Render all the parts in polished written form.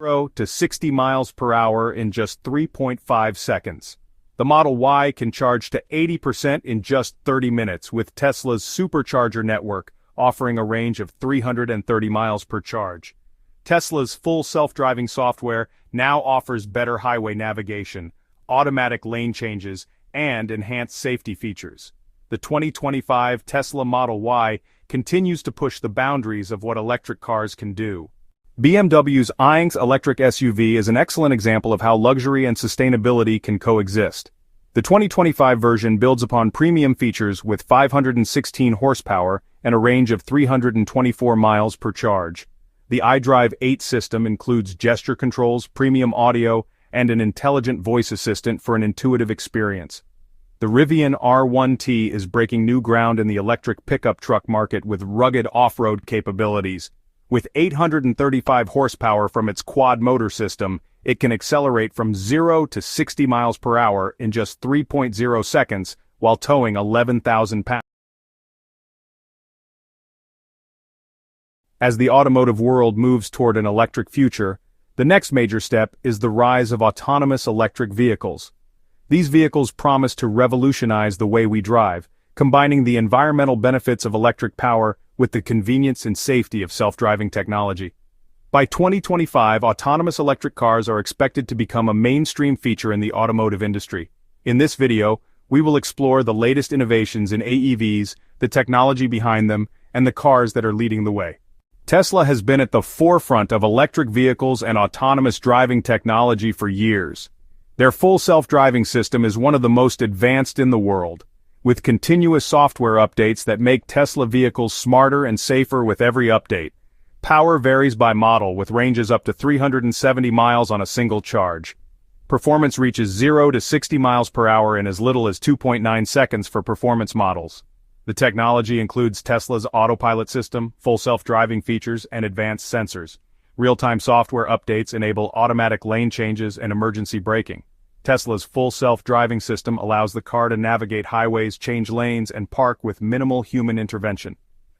0 to 60 miles per hour in just 3.5 seconds. The Model Y can charge to 80% in just 30 minutes with Tesla's supercharger network, offering a range of 330 miles per charge. Tesla's full self-driving software now offers better highway navigation, automatic lane changes, and enhanced safety features. The 2025 Tesla Model Y continues to push the boundaries of what electric cars can do. BMW's iX electric SUV is an excellent example of how luxury and sustainability can coexist. The 2025 version builds upon premium features with 516 horsepower and a range of 324 miles per charge. The iDrive 8 system includes gesture controls, premium audio, and an intelligent voice assistant for an intuitive experience. The Rivian R1T is breaking new ground in the electric pickup truck market with rugged off-road capabilities. With 835 horsepower from its quad motor system, it can accelerate from 0 to 60 miles per hour in just 3.0 seconds while towing 11,000 pounds. As the automotive world moves toward an electric future, the next major step is the rise of autonomous electric vehicles. These vehicles promise to revolutionize the way we drive, combining the environmental benefits of electric power with the convenience and safety of self-driving technology. By 2025, autonomous electric cars are expected to become a mainstream feature in the automotive industry. In this video, we will explore the latest innovations in AEVs, the technology behind them, and the cars that are leading the way. Tesla has been at the forefront of electric vehicles and autonomous driving technology for years. Their full self-driving system is one of the most advanced in the world, with continuous software updates that make Tesla vehicles smarter and safer with every update. Power varies by model with ranges up to 370 miles on a single charge. Performance reaches 0 to 60 miles per hour in as little as 2.9 seconds for performance models. The technology includes Tesla's autopilot system, full self-driving features, and advanced sensors. Real-time software updates enable automatic lane changes and emergency braking. Tesla's full self-driving system allows the car to navigate highways, change lanes, and park with minimal human intervention.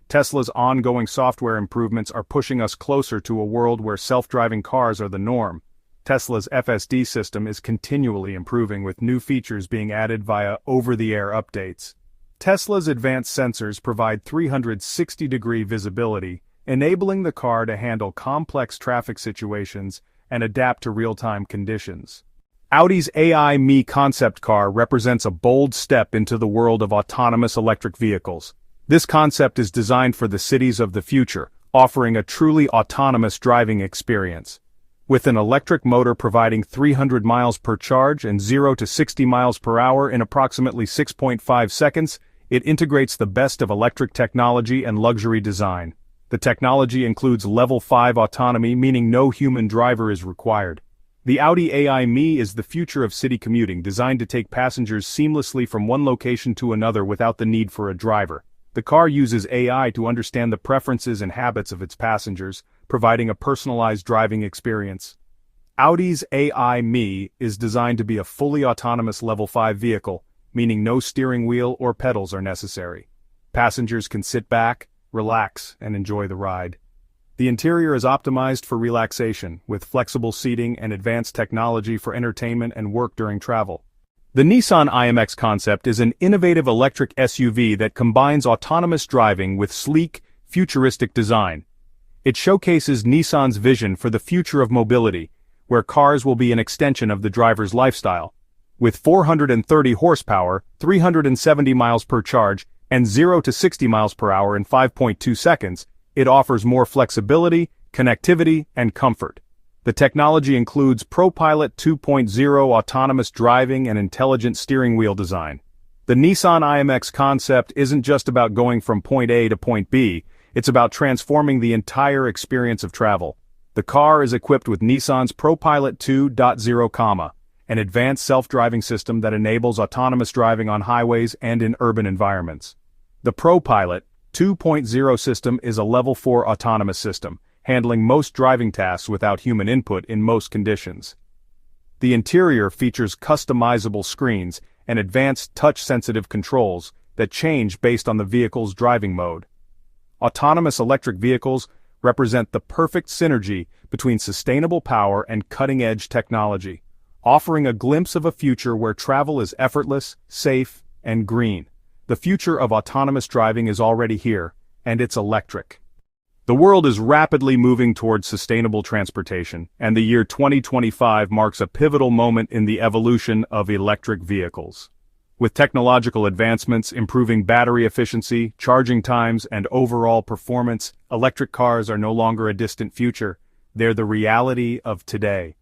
Tesla's ongoing software improvements are pushing us closer to a world where self-driving cars are the norm. Tesla's FSD system is continually improving with new features being added via over-the-air updates. Tesla's advanced sensors provide 360-degree visibility, enabling the car to handle complex traffic situations and adapt to real-time conditions. Audi's AI Me concept car represents a bold step into the world of autonomous electric vehicles. This concept is designed for the cities of the future, offering a truly autonomous driving experience. With an electric motor providing 300 miles per charge and 0 to 60 miles per hour in approximately 6.5 seconds, it integrates the best of electric technology and luxury design. The technology includes Level 5 autonomy, meaning no human driver is required. The Audi AI Me is the future of city commuting, designed to take passengers seamlessly from one location to another without the need for a driver. The car uses AI to understand the preferences and habits of its passengers, providing a personalized driving experience. Audi's AI Me is designed to be a fully autonomous Level 5 vehicle, meaning no steering wheel or pedals are necessary. Passengers can sit back, relax, and enjoy the ride. The interior is optimized for relaxation, with flexible seating and advanced technology for entertainment and work during travel. The Nissan IMX concept is an innovative electric SUV that combines autonomous driving with sleek, futuristic design. It showcases Nissan's vision for the future of mobility, where cars will be an extension of the driver's lifestyle. With 430 horsepower, 370 miles per charge, and 0 to 60 miles per hour in 5.2 seconds, it offers more flexibility, connectivity, and comfort. The technology includes ProPilot 2.0 autonomous driving and intelligent steering wheel design. The Nissan IMX concept isn't just about going from point A to point B, it's about transforming the entire experience of travel. The car is equipped with Nissan's ProPilot 2.0, an advanced self-driving system that enables autonomous driving on highways and in urban environments. The ProPilot 2.0 system is a Level 4 autonomous system, handling most driving tasks without human input in most conditions. The interior features customizable screens and advanced touch-sensitive controls that change based on the vehicle's driving mode. Autonomous electric vehicles represent the perfect synergy between sustainable power and cutting-edge technology, offering a glimpse of a future where travel is effortless, safe, and green. The future of autonomous driving is already here, and it's electric. The world is rapidly moving towards sustainable transportation, and the year 2025 marks a pivotal moment in the evolution of electric vehicles. With technological advancements improving battery efficiency, charging times, and overall performance, electric cars are no longer a distant future, they're the reality of today.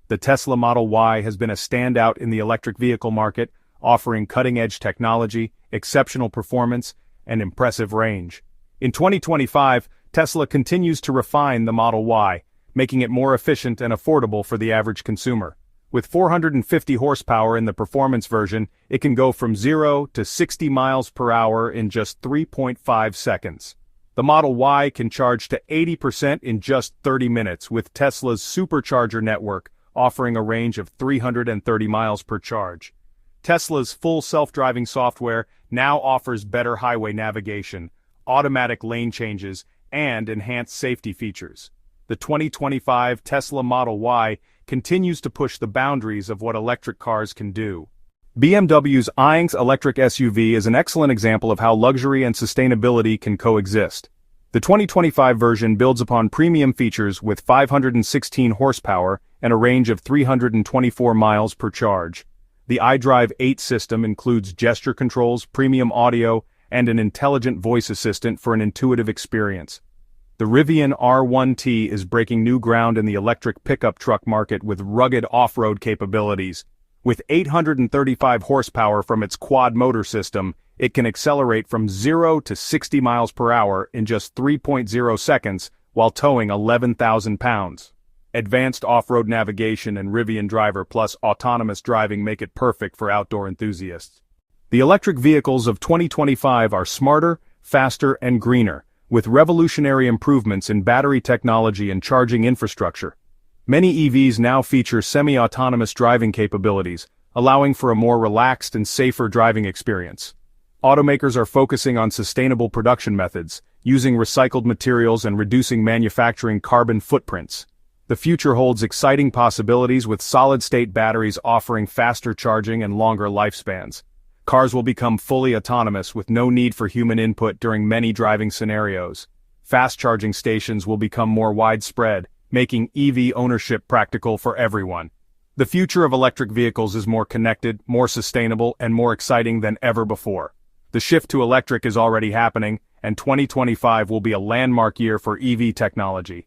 The Tesla Model Y has been a standout in the electric vehicle market, offering cutting-edge technology, exceptional performance, and impressive range. In 2025, Tesla continues to refine the Model Y, making it more efficient and affordable for the average consumer. With 450 horsepower in the performance version, it can go from 0 to 60 miles per hour in just 3.5 seconds. The Model Y can charge to 80% in just 30 minutes with Tesla's supercharger network, offering a range of 330 miles per charge. Tesla's full self-driving software now offers better highway navigation, automatic lane changes, and enhanced safety features. The 2025 Tesla Model Y continues to push the boundaries of what electric cars can do. BMW's iX electric SUV is an excellent example of how luxury and sustainability can coexist. The 2025 version builds upon premium features with 516 horsepower and a range of 324 miles per charge. The iDrive 8 system includes gesture controls, premium audio, and an intelligent voice assistant for an intuitive experience. The Rivian R1T is breaking new ground in the electric pickup truck market with rugged off-road capabilities. With 835 horsepower from its quad motor system, it can accelerate from 0 to 60 miles per hour in just 3.0 seconds while towing 11,000 pounds. Advanced off-road navigation and Rivian Driver Plus autonomous driving make it perfect for outdoor enthusiasts. The electric vehicles of 2025 are smarter, faster, and greener, with revolutionary improvements in battery technology and charging infrastructure. Many EVs now feature semi-autonomous driving capabilities, allowing for a more relaxed and safer driving experience. Automakers are focusing on sustainable production methods, using recycled materials and reducing manufacturing carbon footprints. The future holds exciting possibilities with solid-state batteries offering faster charging and longer lifespans. Cars will become fully autonomous with no need for human input during many driving scenarios. Fast charging stations will become more widespread, making EV ownership practical for everyone. The future of electric vehicles is more connected, more sustainable, and more exciting than ever before. The shift to electric is already happening, and 2025 will be a landmark year for EV technology.